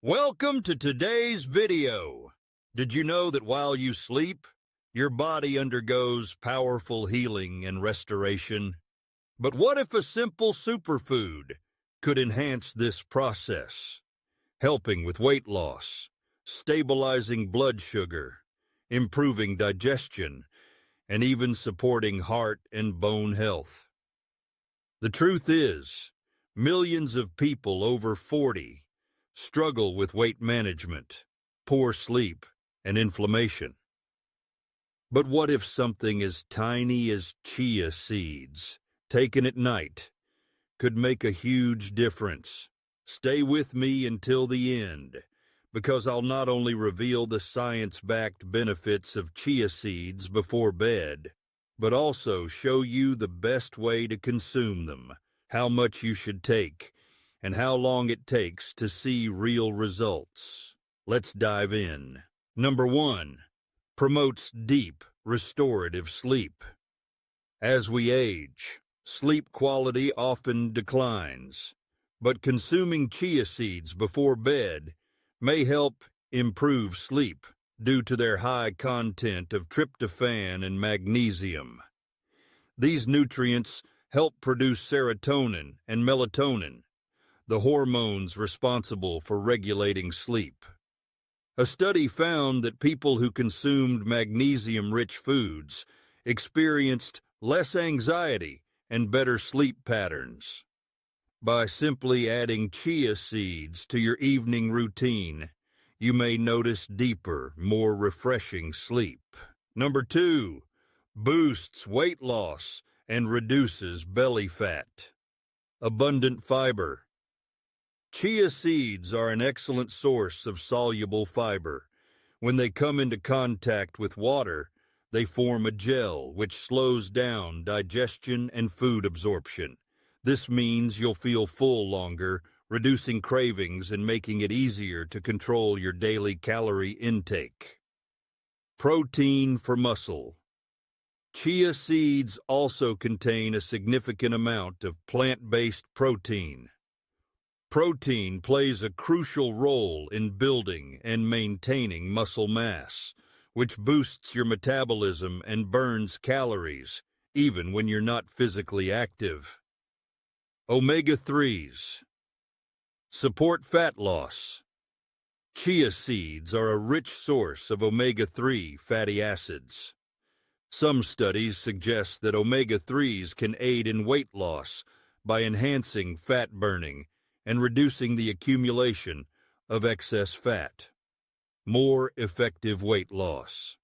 Welcome to today's video. Did you know that while you sleep, your body undergoes powerful healing and restoration? But what if a simple superfood could enhance this process, helping with weight loss, stabilizing blood sugar, improving digestion, and even supporting heart and bone health? The truth is, millions of people over 40 struggle with weight management, poor sleep, and inflammation. But what if something as tiny as chia seeds, taken at night, could make a huge difference? Stay with me until the end, because I'll not only reveal the science-backed benefits of chia seeds before bed, but also show you the best way to consume them, how much you should take, and how long it takes to see real results. Let's dive in. Number 1. Promotes deep, restorative sleep. As we age, sleep quality often declines, but consuming chia seeds before bed may help improve sleep due to their high content of tryptophan and magnesium. These nutrients help produce serotonin and melatonin, the hormones responsible for regulating sleep. A study found that people who consumed magnesium-rich foods experienced less anxiety and better sleep patterns. By simply adding chia seeds to your evening routine, you may notice deeper, more refreshing sleep. Number 2, boosts weight loss and reduces belly fat. Abundant fiber. Chia seeds are an excellent source of soluble fiber. When they come into contact with water, they form a gel which slows down digestion and food absorption. This means you'll feel full longer, reducing cravings and making it easier to control your daily calorie intake. Protein for muscle. Chia seeds also contain a significant amount of plant-based protein. Protein plays a crucial role in building and maintaining muscle mass, which boosts your metabolism and burns calories, even when you're not physically active. Omega-3s. Support fat loss. Chia seeds are a rich source of omega-3 fatty acids. Some studies suggest that omega-3s can aid in weight loss by enhancing fat burning and reducing the accumulation of excess fat. More effective weight loss.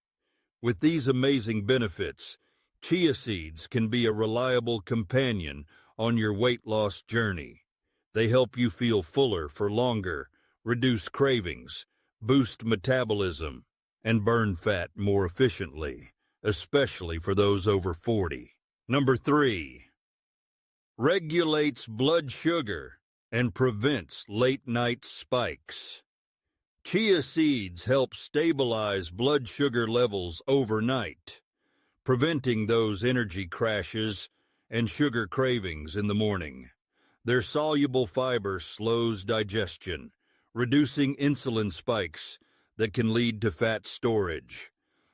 With these amazing benefits, chia seeds can be a reliable companion on your weight loss journey. They help you feel fuller for longer, reduce cravings, boost metabolism, and burn fat more efficiently, especially for those over 40. Number 3. Regulates blood sugar and prevents late-night spikes. Chia seeds help stabilize blood sugar levels overnight, preventing those energy crashes and sugar cravings in the morning. Their soluble fiber slows digestion, reducing insulin spikes that can lead to fat storage.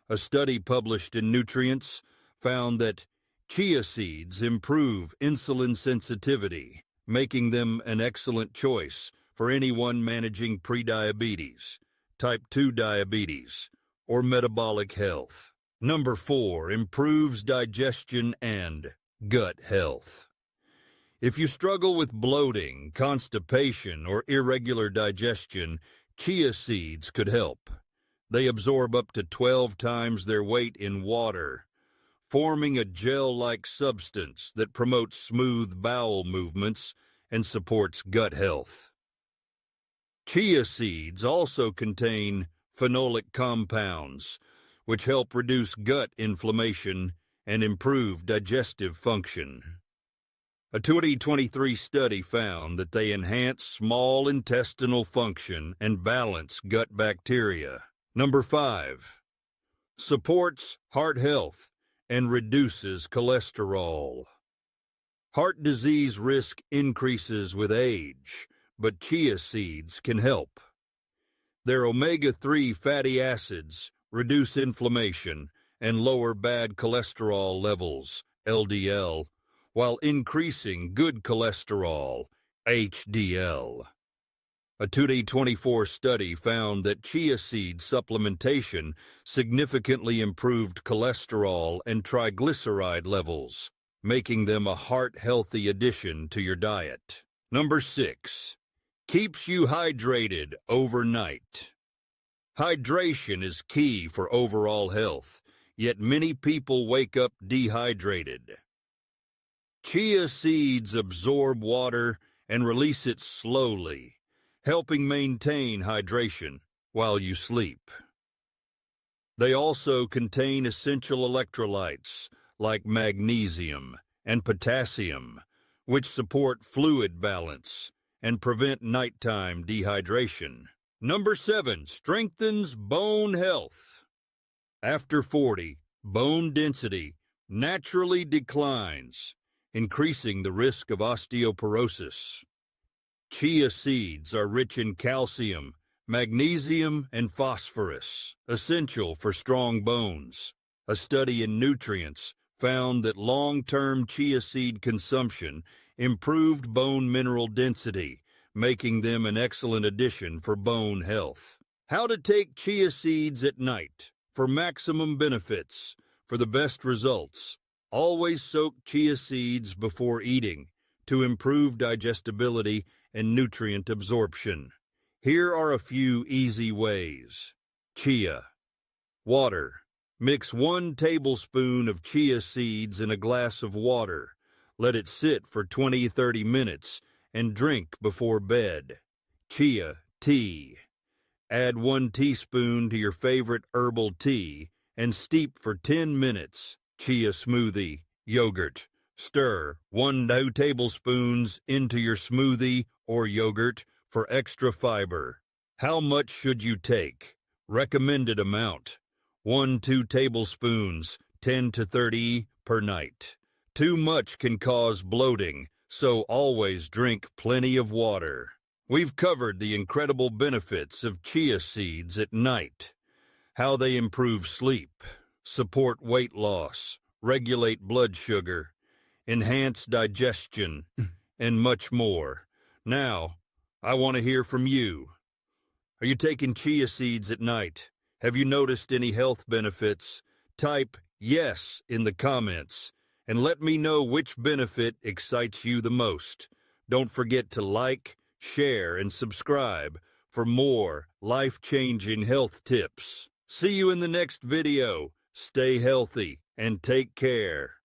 A study published in Nutrients found that chia seeds improve insulin sensitivity, making them an excellent choice for anyone managing prediabetes, type 2 diabetes, or metabolic health. Number 4, improves digestion and gut health. If you struggle with bloating, constipation, or irregular digestion, chia seeds could help. They absorb up to 12 times their weight in water, forming a gel-like substance that promotes smooth bowel movements and supports gut health. Chia seeds also contain phenolic compounds, which help reduce gut inflammation and improve digestive function. A 2023 study found that they enhance small intestinal function and balance gut bacteria. Number 5. Supports heart health and reduces cholesterol. Heart disease risk increases with age, but chia seeds can help. Their omega-3 fatty acids reduce inflammation and lower bad cholesterol levels, LDL, while increasing good cholesterol, HDL. A 2024 study found that chia seed supplementation significantly improved cholesterol and triglyceride levels, making them a heart-healthy addition to your diet. Number 6. Keeps you hydrated overnight. Hydration is key for overall health, yet many people wake up dehydrated. Chia seeds absorb water and release it slowly, helping maintain hydration while you sleep. They also contain essential electrolytes like magnesium and potassium, which support fluid balance and prevent nighttime dehydration. Number 7, strengthens bone health. After 40, bone density naturally declines, increasing the risk of osteoporosis. Chia seeds are rich in calcium, magnesium, and phosphorus, essential for strong bones. A study in nutrients found that long-term chia seed consumption improved bone mineral density, making them an excellent addition for bone health. How to take chia seeds at night for maximum benefits. For the best results, always soak chia seeds before eating to improve digestibility and nutrient absorption. Here are a few easy ways. Chia. Water. Mix 1 tablespoon of chia seeds in a glass of water. Let it sit for 20-30 minutes and drink before bed. Chia tea. Add 1 teaspoon to your favorite herbal tea and steep for 10 minutes. Chia smoothie. Yogurt. Stir 1-2 tablespoons into your smoothie or yogurt for extra fiber. How much should you take? Recommended amount: 1-2 tablespoons, 10 to 30 per night. Too much can cause bloating, so always drink plenty of water. We've covered the incredible benefits of chia seeds at night, how they improve sleep, support weight loss, regulate blood sugar, enhance digestion, and much more. Now, I want to hear from you. Are you taking chia seeds at night? Have you noticed any health benefits? Type yes in the comments and let me know which benefit excites you the most. Don't forget to like, share, and subscribe for more life-changing health tips. See you in the next video. Stay healthy and take care.